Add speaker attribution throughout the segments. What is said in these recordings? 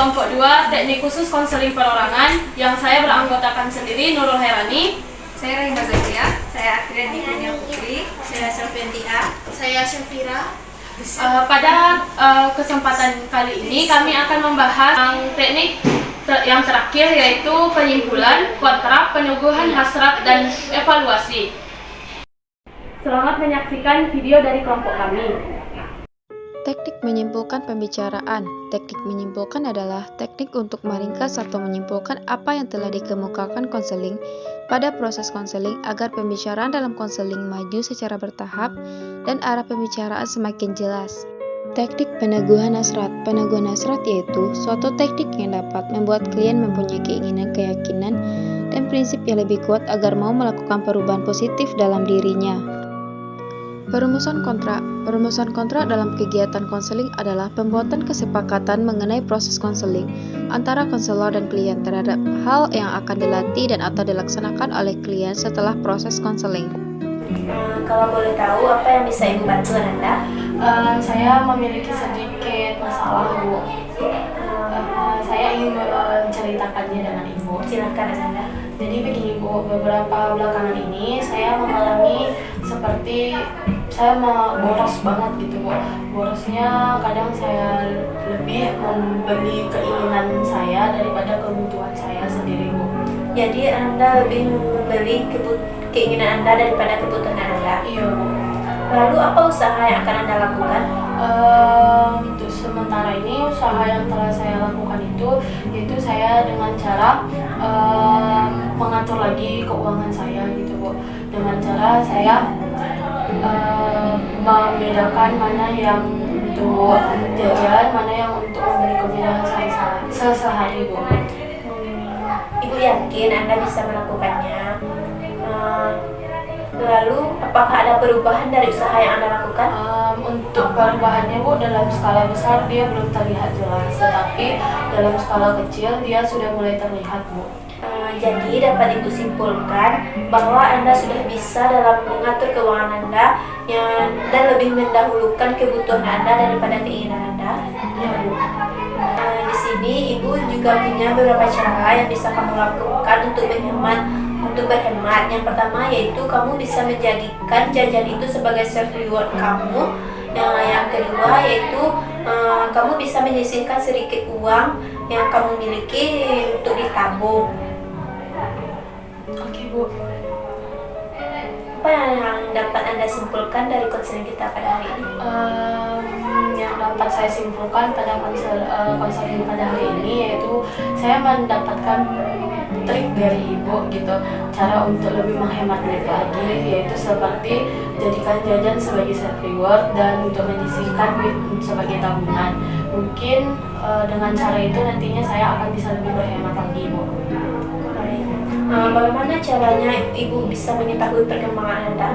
Speaker 1: Kelompok 2 Teknik Khusus Konseling Perorangan yang saya beranggotakan sendiri Nurul Herani.
Speaker 2: Saya Rahima Zakia, saya Akhirnya Dikunia Putri, saya Selviantia,
Speaker 3: saya Syafira.
Speaker 1: Pada kesempatan kali ini kami akan membahas teknik yang terakhir, yaitu penyimpulan, kontrak, peneguhan hasrat, dan evaluasi. Selamat menyaksikan video dari kelompok kami.
Speaker 4: Teknik menyimpulkan pembicaraan. Teknik menyimpulkan adalah teknik untuk meringkas atau menyimpulkan apa yang telah dikemukakan konseling pada proses konseling agar pembicaraan dalam konseling maju secara bertahap dan arah pembicaraan semakin jelas. Teknik peneguhan hasrat. Peneguhan hasrat yaitu suatu teknik yang dapat membuat klien mempunyai keinginan, keyakinan, dan prinsip yang lebih kuat agar mau melakukan perubahan positif dalam dirinya. Perumusan kontrak. Perumusan kontrak dalam kegiatan konseling adalah pembuatan kesepakatan mengenai proses konseling antara konselor dan klien terhadap hal yang akan dilatih dan atau dilaksanakan oleh klien setelah proses konseling.
Speaker 2: Kalau boleh tahu, apa yang bisa Ibu bantu Anda?
Speaker 1: Saya memiliki sedikit masalah, Bu. Saya ingin menceritakannya dengan Ibu.
Speaker 2: Silakan Anda.
Speaker 1: Jadi begini, Bu, beberapa belakangan ini saya mengalami seperti saya boros banget gitu, Bu. Borosnya kadang saya lebih membeli keinginan saya daripada kebutuhan saya sendiri, Bu.
Speaker 2: Jadi Anda lebih membeli keinginan Anda daripada kebutuhan Anda?
Speaker 1: Iya, Bu.
Speaker 2: Lalu apa usaha yang akan Anda lakukan?
Speaker 1: Untuk sementara ini usaha yang telah saya lakukan itu yaitu saya dengan cara mengatur lagi keuangan saya gitu, Bu. Dengan cara saya membedakan mana yang untuk jajan, mana yang untuk membeli kebutuhan sehari-hari, Bu.
Speaker 2: Ibu yakin Anda bisa melakukannya? Lalu apakah ada perubahan dari usaha yang Anda lakukan?
Speaker 1: Untuk perubahannya, Bu, dalam skala besar dia belum terlihat jelas, tetapi dalam skala kecil dia sudah mulai terlihat, Bu.
Speaker 2: Jadi dapat Ibu simpulkan bahwa Anda sudah bisa dalam mengatur keuangan Anda dan lebih mendahulukan kebutuhan Anda daripada keinginan Anda.
Speaker 1: Ya, Bu.
Speaker 2: Di sini Ibu juga punya beberapa cara yang bisa kamu lakukan untuk berhemat. Yang pertama yaitu kamu bisa menjadikan jajan itu sebagai self reward kamu. Yang kedua yaitu kamu bisa menyisihkan sedikit uang yang kamu miliki untuk ditabung.
Speaker 1: Oke, Bu.
Speaker 2: Apa yang dapat Anda simpulkan dari konseling kita pada hari ini?
Speaker 1: Yang dapat saya simpulkan pada konseling pada hari ini yaitu saya mendapatkan trik dari Ibu gitu, cara untuk lebih menghemat duit lagi, yaitu seperti jadikan jajan sebagai self reward dan untuk menyisihkan duit sebagai tabungan. Mungkin dengan cara itu nantinya saya akan bisa lebih berhemat lagi, Bu.
Speaker 2: Bagaimana caranya Ibu bisa mengetahui perkembangan Anda?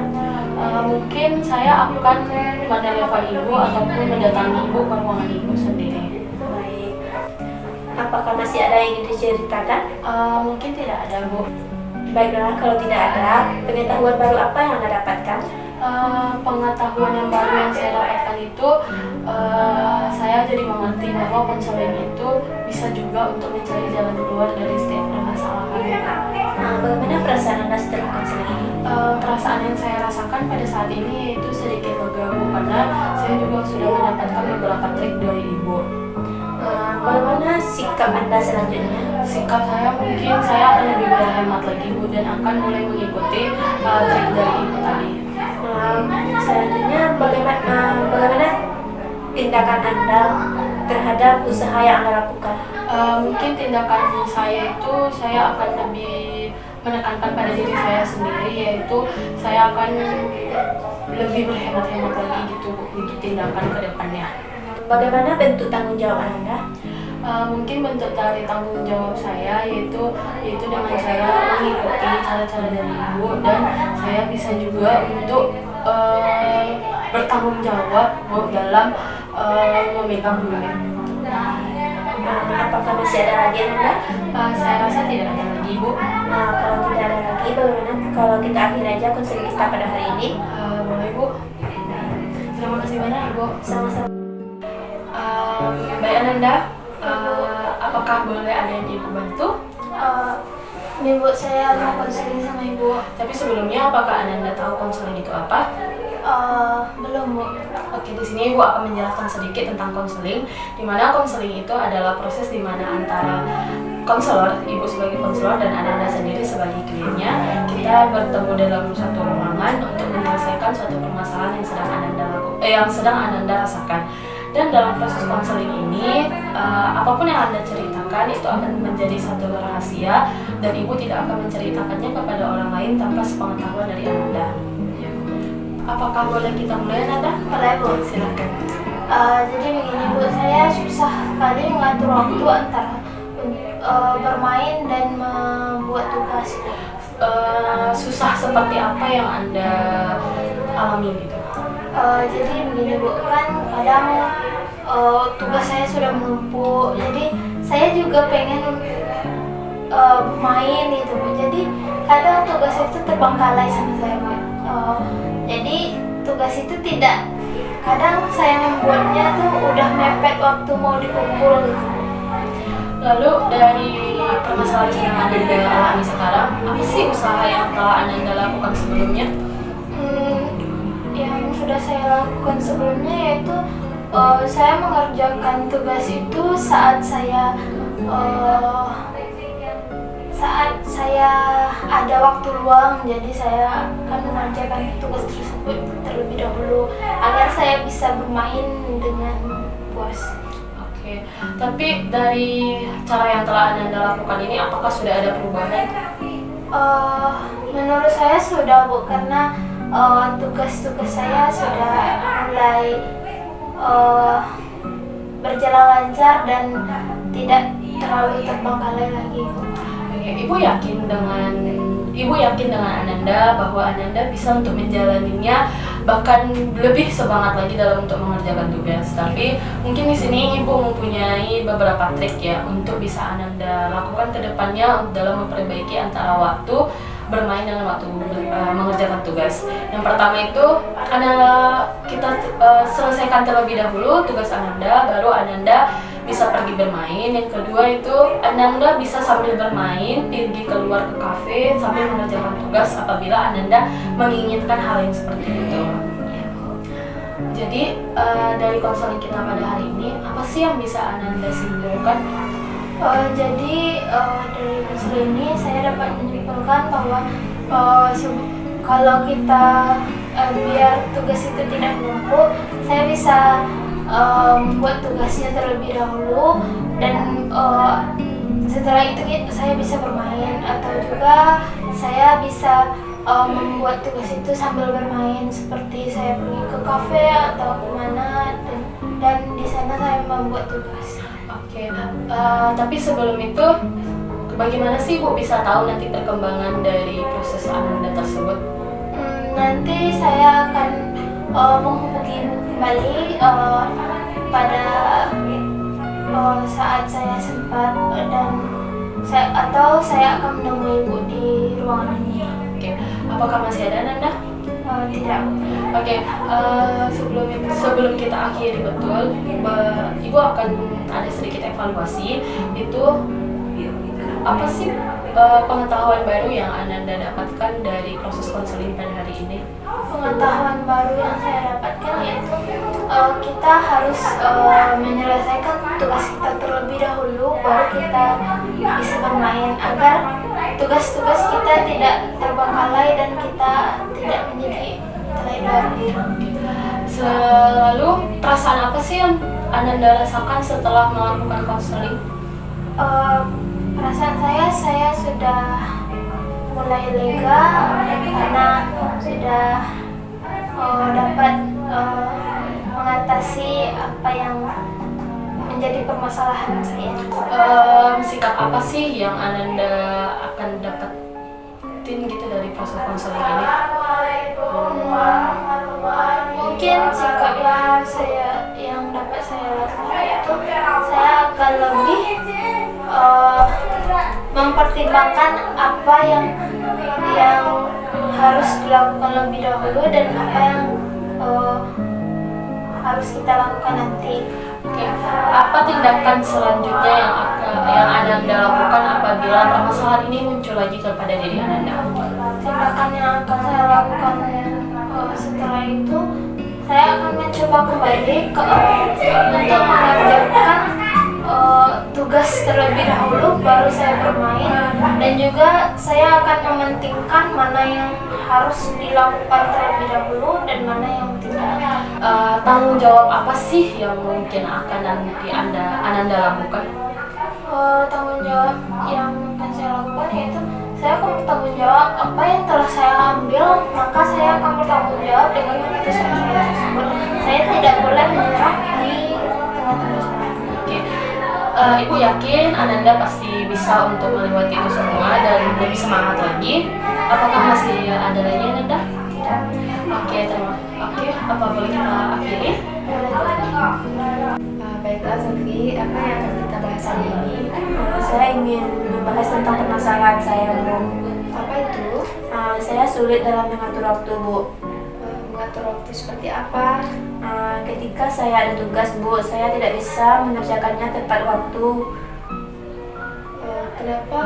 Speaker 1: Mungkin saya akan menelepon Ibu ataupun mendatangi Ibu ke ruangan Ibu sendiri.
Speaker 2: Baik. Apakah masih ada yang ingin diceritakan?
Speaker 1: Mungkin tidak ada, Bu.
Speaker 2: Baiklah, kalau tidak ada, pengetahuan baru apa yang Anda dapatkan?
Speaker 1: Pengetahuan yang baru yang saya dapatkan itu saya jadi mengerti bahwa konseling itu bisa juga untuk mencari jalan keluar dari setiap permasalahan.
Speaker 2: Bagaimana perasaan Anda setelah konseling ini?
Speaker 1: Perasaan yang saya rasakan pada saat ini itu sedikit lega, Bu, karena saya juga sudah mendapatkan beberapa trik dari Ibu.
Speaker 2: Bagaimana sikap Anda selanjutnya?
Speaker 1: Sikap saya mungkin saya akan lebih berhemat lagi, Bu, dan akan mulai mengikuti trik dari Ibu tadi.
Speaker 2: Selanjutnya bagaimana tindakan Anda terhadap usaha yang Anda lakukan?
Speaker 1: Mungkin tindakan saya itu saya akan lebih menekankan pada diri saya sendiri, yaitu saya akan lebih berhemat-hemat lagi gitu untuk tindakan ke depannya.
Speaker 2: Bagaimana bentuk tanggung jawab Anda?
Speaker 1: Mungkin bentuk dari tanggung jawab saya yaitu dengan cara mengikuti cara-cara dari Ibu, dan saya bisa juga untuk bertanggung jawab, Bu, dalam memegang duit.
Speaker 2: Apakah masih ada lagi Anda?
Speaker 1: Saya rasa tidak ada lagi, Bu.
Speaker 2: Kalau tidak ada lagi, bagaimana kalau kita akhiri aja konseling kita pada hari ini?
Speaker 1: Boleh, Bu. Terima kasih banyak, Ibu.
Speaker 2: Sama-sama.
Speaker 1: Baik, Ananda, apakah boleh ada yang Ibu bantu?
Speaker 3: Ibu saya mau konseling sama ibu.
Speaker 1: Tapi sebelumnya apakah Ananda tahu konseling itu apa?
Speaker 3: Belum Bu.
Speaker 1: Oke, di sini Ibu akan menjelaskan sedikit tentang konseling, di mana konseling itu adalah proses di mana antara konselor, Ibu sebagai konselor dan Ananda sendiri sebagai kliennya, kita bertemu dalam suatu ruangan untuk menyelesaikan suatu permasalahan yang sedang Ananda rasakan. Dan dalam proses konseling ini, apapun yang Anda ceritakan itu akan menjadi satu rahasia dan Ibu tidak akan menceritakannya kepada orang lain tanpa sepengetahuan dari Ananda. Apakah boleh kita mulai, Ananda?
Speaker 3: Boleh Bu.
Speaker 1: Silakan.
Speaker 3: Jadi begini Bu, saya susah sekali mengatur waktu antara bermain dan membuat tugas.
Speaker 1: Susah seperti apa yang Anda alami gitu?
Speaker 3: Jadi begini Bu, kan kadang tugas saya sudah menumpuk, jadi saya juga pengen bermain gitu Bu. Jadi kadang tugas itu terbengkalai sama saya Bu. Jadi tugas itu tidak, kadang saya membuatnya tuh udah mepet waktu mau dikumpul gitu.
Speaker 1: Lalu dari permasalahan yang Ananda alami sekarang, apa sih usaha yang telah Ananda lakukan sebelumnya?
Speaker 3: Yang sudah saya lakukan sebelumnya yaitu saya mengerjakan tugas itu saat saya ada waktu luang, jadi saya akan mengerjakan tugas tersebut terlebih dahulu agar saya bisa bermain dengan puas.
Speaker 1: Oke, tapi dari cara yang telah Ananda lakukan ini, apakah sudah ada perubahan?
Speaker 3: Menurut saya sudah Bu, karena tugas-tugas saya sudah mulai berjalan lancar dan tidak terlalu terbengkalai lagi.
Speaker 1: Oke, Ibu yakin dengan Ananda bahwa Ananda bisa untuk menjalaninya, bahkan lebih semangat lagi dalam untuk mengerjakan tugas. Tapi mungkin di sini Ibu mempunyai beberapa trik ya untuk bisa Ananda lakukan ke depannya dalam memperbaiki antara waktu bermain dengan waktu mengerjakan tugas. Yang pertama itu kita selesaikan terlebih dahulu tugas Ananda, baru Ananda bisa pergi bermain. Yang kedua itu Ananda bisa sambil bermain pergi keluar ke kafe sambil mengerjakan tugas apabila Ananda menginginkan hal yang seperti itu. Jadi dari konseling kita pada hari ini, apa sih yang bisa Ananda simpulkan?
Speaker 3: Dari konseling ini saya dapat menyimpulkan bahwa kalau kita biar tugas itu tidak menumpuk, saya bisa membuat tugasnya terlebih dahulu dan setelah itu saya bisa bermain, atau juga saya bisa membuat tugas itu sambil bermain, seperti saya pergi ke kafe atau kemana dan di sana saya membuat tugas.
Speaker 1: Oke, tapi sebelum itu bagaimana sih Bu bisa tahu nanti perkembangan dari proses Ananda tersebut?
Speaker 3: Nanti saya akan menghubungi Ibu kembali pada saat saya sempat atau saya akan menemui Ibu di ruangan ini.
Speaker 1: Oke, apakah masih ada Ananda?
Speaker 3: Tidak.
Speaker 1: Oke, sebelum kita akhiri betul, Ibu akan ada sedikit evaluasi. Itu apa sih pengetahuan baru yang Ananda dapatkan dari proses konseling pada hari ini?
Speaker 3: Pengetahuan baru yang saya dapatkan yaitu kita harus menyelesaikan tugas kita terlebih dahulu, baru kita bisa bermain agar tugas-tugas kita tidak terbengkalai dan kita tidak menjadi teledor.
Speaker 1: Selalu perasaan apa sih yang Ananda rasakan setelah melakukan konseling?
Speaker 3: Perasaan saya sudah mulai lega karena sudah dapat mengatasi apa yang menjadi permasalahan saya.
Speaker 1: Sikap apa sih yang Ananda akan dapetin gitu dari proses konseling ini?
Speaker 3: Mungkin sikap yang dapat saya lakukan itu saya akan lebih mempertimbangkan apa yang harus dilakukan lebih dahulu dan apa yang harus kita lakukan nanti.
Speaker 1: Oke, apa tindakan selanjutnya yang Ananda lakukan apabila permasalahan ini muncul lagi kepada diri Ananda?
Speaker 3: Tindakan yang akan saya lakukan setelah itu, saya akan mencoba kembali untuk mengerjakan tugas terlebih dahulu, baru saya bermain, dan juga saya akan mementingkan mana yang harus dilakukan terlebih dahulu dan mana yang tidak.
Speaker 1: Tanggung jawab apa sih yang mungkin akan nanti Ananda lakukan?
Speaker 3: Tanggung jawab yang akan saya lakukan yaitu saya akan bertanggung jawab apa yang telah saya ambil, maka saya akan bertanggung jawab dengan keputusan saya tersebut. Saya tidak boleh menyerah di tengah-tengah jalan.
Speaker 1: Oke. Ibu yakin Ananda pasti bisa untuk melewati itu semua dan lebih semangat lagi. Apakah masih ada lagi Ananda? Oke, apa boleh kita akhiri?
Speaker 2: Baiklah Sofi, apa yang akan kita bahas hari ini? Saya ingin membahas tentang permasalahan saya, Bu.
Speaker 1: Apa itu?
Speaker 2: Saya sulit dalam mengatur waktu, Bu.
Speaker 1: Mengatur waktu seperti apa?
Speaker 2: Ketika saya ada tugas, Bu, saya tidak bisa mengerjakannya tepat waktu.
Speaker 1: Kenapa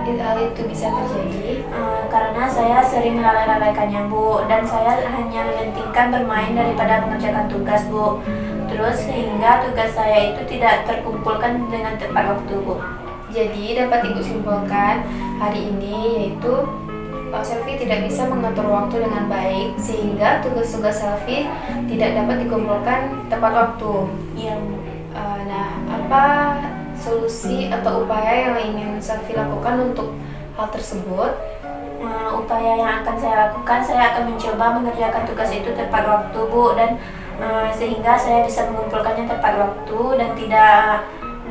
Speaker 1: hal itu bisa terjadi?
Speaker 2: Karena saya sering melalaikannya, Bu, dan saya hanya mementingkan bermain daripada mengerjakan tugas, Bu. Terus sehingga tugas saya itu tidak terkumpulkan dengan tepat waktu, Bu.
Speaker 4: Jadi dapat Ibu simpulkan hari ini yaitu Selfie tidak bisa mengatur waktu dengan baik sehingga tugas-tugas Selfie tidak dapat dikumpulkan tepat waktu.
Speaker 2: Iya, Bu.
Speaker 4: Nah, apa solusi atau upaya yang ingin Selfie lakukan untuk hal tersebut?
Speaker 2: Upaya yang akan saya lakukan, saya akan mencoba mengerjakan tugas itu tepat waktu, Bu, dan sehingga saya bisa mengumpulkannya tepat waktu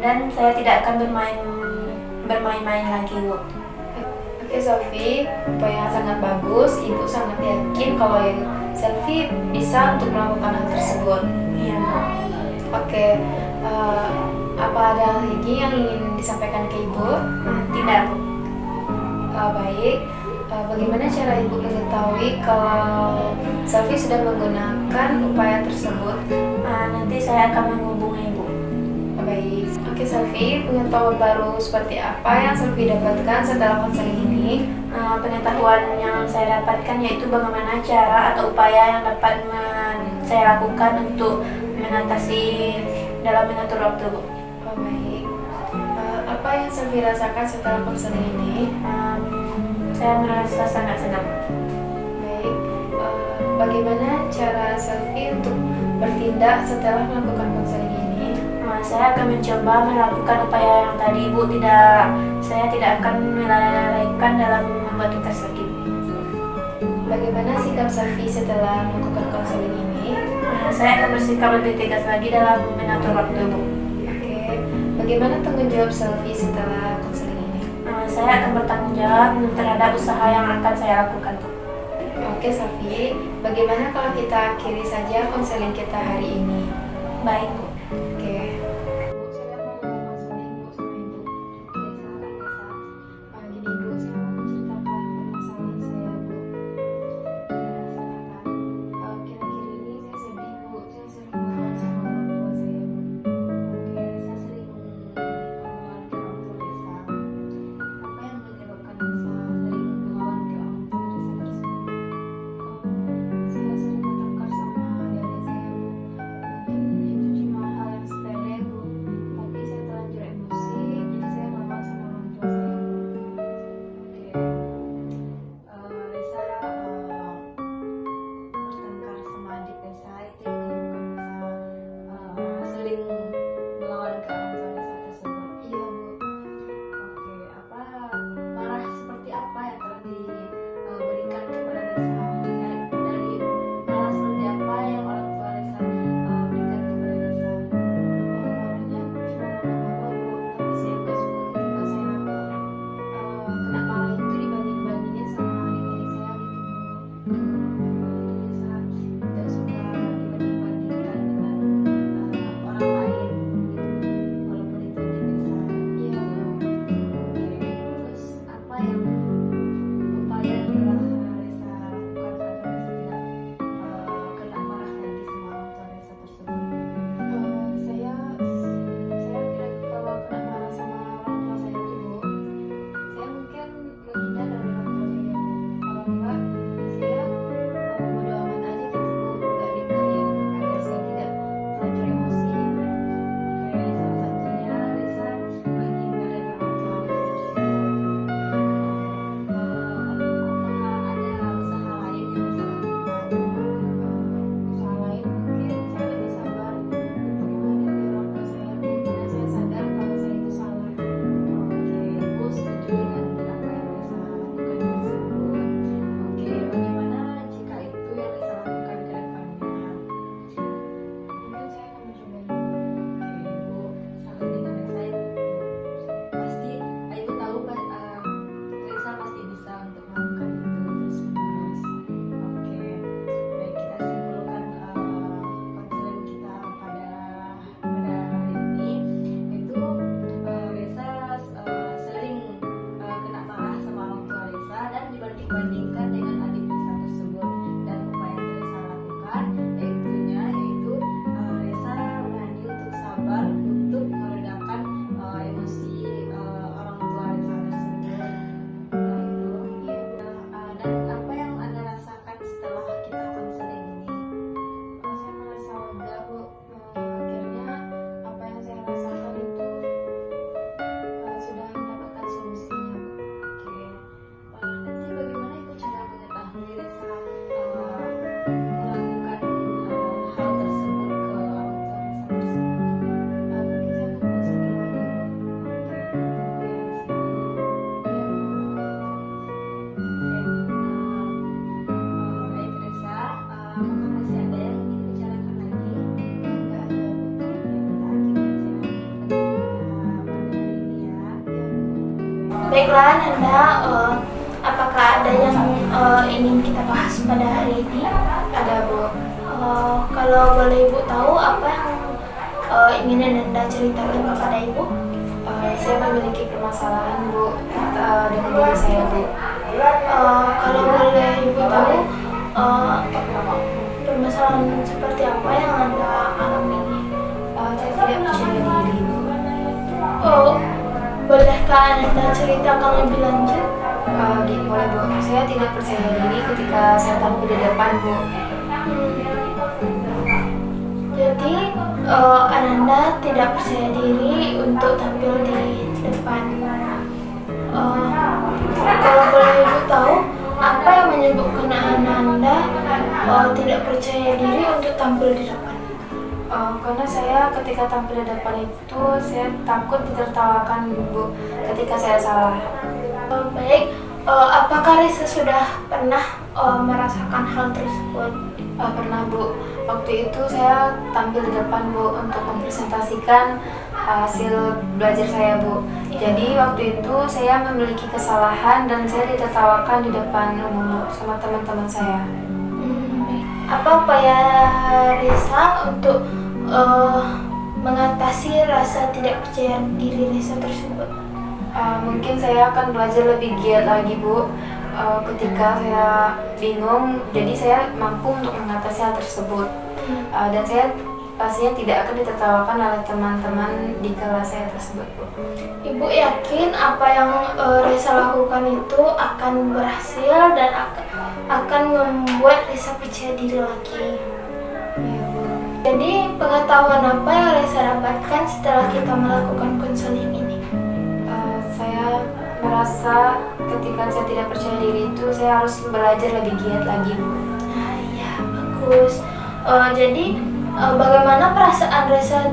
Speaker 2: dan saya tidak akan bermain-main lagi, Bu.
Speaker 4: Oke Selfie, upaya yang sangat bagus. Ibu sangat yakin kalau Selfie bisa untuk melakukan hal tersebut.
Speaker 2: Iya, Bu.
Speaker 4: Oke, apa ada lagi yang ingin disampaikan ke Ibu?
Speaker 2: Tidak, Bu.
Speaker 4: Baik, bagaimana cara Ibu mengetahui kalau Selfie sudah menggunakan upaya tersebut?
Speaker 2: Nanti saya akan menghubungi Ibu.
Speaker 4: Baik, oke Selfie, pengetahuan baru seperti apa yang Selfie dapatkan setelah konseling ini?
Speaker 2: Pengetahuan yang saya dapatkan yaitu bagaimana cara atau upaya yang dapat saya lakukan untuk mengatasi dalam mengatur waktu, Bu.
Speaker 4: Baik, apa yang Selfie rasakan setelah konseling ini?
Speaker 2: Saya merasa sangat senang.
Speaker 4: Baik, bagaimana cara Selfie untuk bertindak setelah melakukan konseling ini?
Speaker 2: Saya akan mencoba melakukan upaya yang tadi, Bu. Saya tidak akan melalaikan dalam membuat tugas lagi.
Speaker 4: Bagaimana sikap Selfie setelah melakukan konseling ini?
Speaker 2: Saya akan bersikap lebih tegas lagi dalam mengatur waktu, Bu.
Speaker 4: Oke, bagaimana tanggung jawab Selfie setelah konseling ini?
Speaker 2: Saya akan bertanggung jawab terhadap usaha yang akan saya lakukan, Bu.
Speaker 4: Oke Selfie, bagaimana kalau kita akhiri saja konseling kita hari ini?
Speaker 2: Baik, Bu.
Speaker 4: Oke.
Speaker 3: Baiklah Nanda, apakah ada yang ingin kita bahas pada hari ini?
Speaker 1: Ada Bu.
Speaker 3: Kalau boleh Ibu tahu apa yang ingin Nanda ceritakan kepada Ibu?
Speaker 1: Saya memiliki permasalahan Bu dengan diri saya Bu.
Speaker 3: Kalau boleh Ibu tahu permasalahan seperti apa yang Anda alami?
Speaker 1: Saya tidak percaya diri Bu.
Speaker 3: Bolehkah Anda ceritakan lebih lanjut?
Speaker 1: Boleh Bu. Saya tidak percaya diri ketika saya tampil di depan Bu.
Speaker 3: Jadi Ananda tidak percaya diri untuk tampil di depan. Kalau boleh Ibu tahu, apa yang menyebabkan Ananda tidak percaya diri untuk tampil di depan?
Speaker 1: Karena saya ketika tampil di depan itu saya takut ditertawakan Bu ketika saya salah.
Speaker 3: Baik, apakah Risa sudah pernah merasakan hal tersebut?
Speaker 1: Pernah Bu. Waktu itu saya tampil di depan Bu untuk mempresentasikan hasil belajar saya Bu. Jadi waktu itu saya memiliki kesalahan dan saya ditertawakan di depan umum Bu sama teman-teman saya.
Speaker 3: Apa upaya Risa untuk mengatasi rasa tidak percaya diri Risa tersebut?
Speaker 1: Mungkin saya akan belajar lebih giat lagi Bu. Ketika saya bingung, jadi saya mampu untuk mengatasi hal tersebut. Dan saya pastinya tidak akan ditertawakan oleh teman-teman di kelas saya tersebut Bu.
Speaker 3: Ibu yakin apa yang Risa lakukan itu akan berhasil dan akan membuat Risa percaya diri lagi.
Speaker 1: Iya Bu.
Speaker 3: Jadi pengetahuan apa yang Risa dapatkan setelah kita melakukan konseling ini?
Speaker 1: Saya merasa ketika saya tidak percaya diri itu saya harus belajar lebih giat lagi Bu.
Speaker 3: Nah iya, bagus. Jadi bagaimana perasaan Risa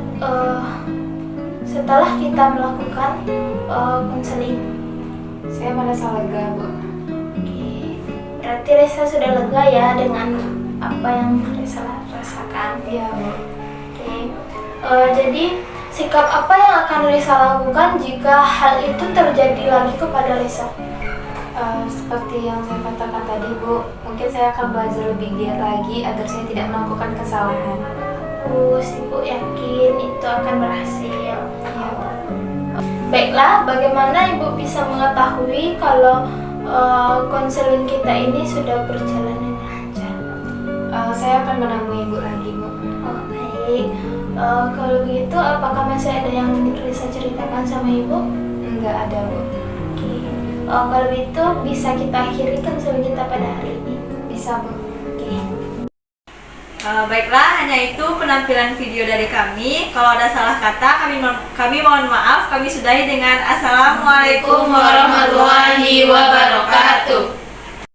Speaker 3: setelah kita melakukan konseling?
Speaker 1: Saya merasa lega Bu.
Speaker 3: Oke, berarti Risa sudah lega ya dengan apa yang Risa rasakan.
Speaker 1: Iya Bu.
Speaker 3: Oke, jadi sikap apa yang akan Risa lakukan jika hal itu terjadi lagi kepada Risa?
Speaker 1: Seperti yang saya katakan tadi Bu, mungkin saya akan belajar lebih giat lagi agar saya tidak melakukan kesalahan.
Speaker 3: Ibu yakin itu akan berhasil.
Speaker 1: Iya Bu.
Speaker 3: Baiklah, bagaimana Ibu bisa mengetahui kalau konseling kita ini sudah berjalan dengan lancar?
Speaker 1: Saya akan menemui Ibu lagi Bu.
Speaker 3: Oh baik, kalau begitu apakah masih ada yang Risa ceritakan sama Ibu?
Speaker 1: Enggak ada Bu.
Speaker 3: Oke, kalau begitu bisa kita akhiri konseling kita pada hari ini.
Speaker 1: Bisa Bu.
Speaker 3: Oke.
Speaker 2: Baiklah, hanya itu penampilan video dari kami. Kalau ada salah kata, kami mohon maaf. Kami sudahi dengan Assalamualaikum warahmatullahi wabarakatuh.